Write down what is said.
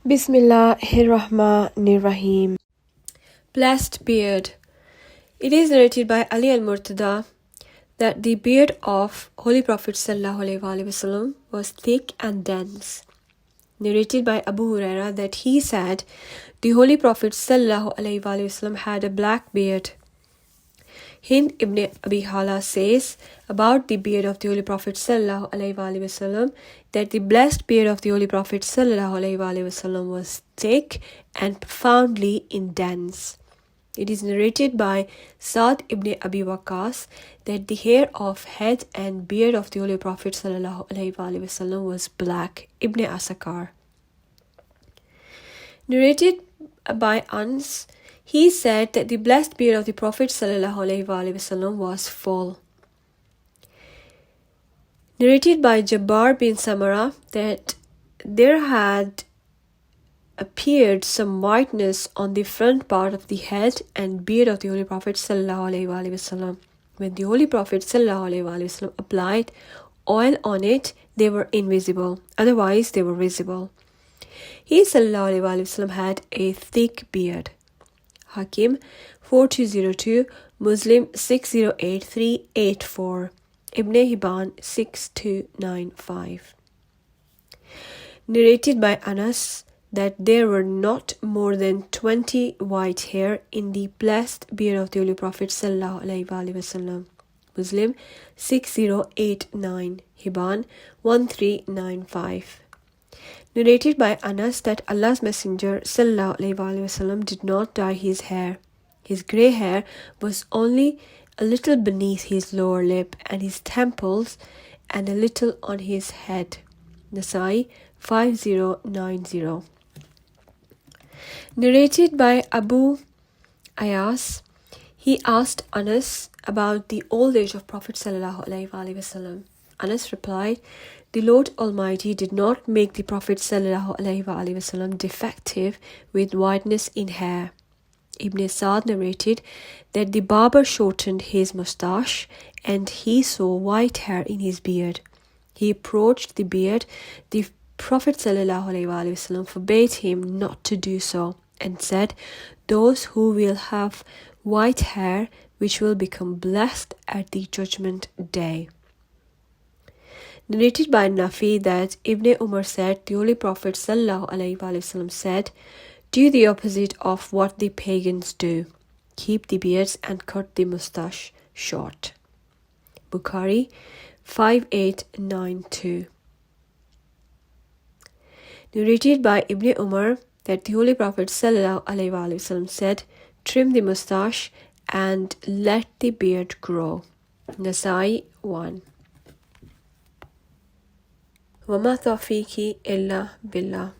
Bismillahirrahmanirrahim. Blessed beard. It is narrated by Ali al-Murtada that the beard of Holy Prophet ﷺ was thick and dense. Narrated by Abu Huraira that he said, the Holy Prophet ﷺ had a black beard. Hind ibn Abi Hala says about the beard of the Holy Prophet ﷺ that the blessed beard of the Holy Prophet ﷺ was thick and profoundly dense. It is narrated by Sa'd ibn Abi Waqqas that the hair of head and beard of the Holy Prophet ﷺ was black. Ibn Asakar. Narrated by Anas, he said that the blessed beard of the Prophet ﷺ was full. Narrated by Jabbar bin Samara that there had appeared some whiteness on the front part of the head and beard of the Holy Prophet ﷺ. When the Holy Prophet ﷺ applied oil on it, they were invisible, otherwise they were visible. He ﷺ had a thick beard. Hakim 4202, Muslim 608384, Ibn Hibban 6295. Narrated by Anas that there were not more than 20 white hair in the blessed beard of the Holy Prophet ﷺ. Muslim 6089, Hibban 1395. Narrated by Anas that Allah's Messenger ﷺ did not dye his hair. His grey hair was only a little beneath his lower lip and his temples and a little on his head. Nasai 5090. Narrated by Abu Ayas, he asked Anas about the old age of Prophet ﷺ. Anas replied, the Lord Almighty did not make the Prophet ﷺ defective with whiteness in hair. Ibn Sa'd narrated that the barber shortened his moustache and he saw white hair in his beard. He approached the beard. The Prophet ﷺ forbade him not to do so and said, those who will have white hair which will become blessed at the judgment day. Narrated by Nafi that Ibn Umar said, the Holy Prophet ﷺ said, do the opposite of what the pagans do. Keep the beards and cut the moustache short. Bukhari 5892. Narrated by Ibn Umar that the Holy Prophet ﷺ said, trim the moustache and let the beard grow. Nasai 1. وَمَا تَوْفِيقِي إِلَّا بِاللَّهِ.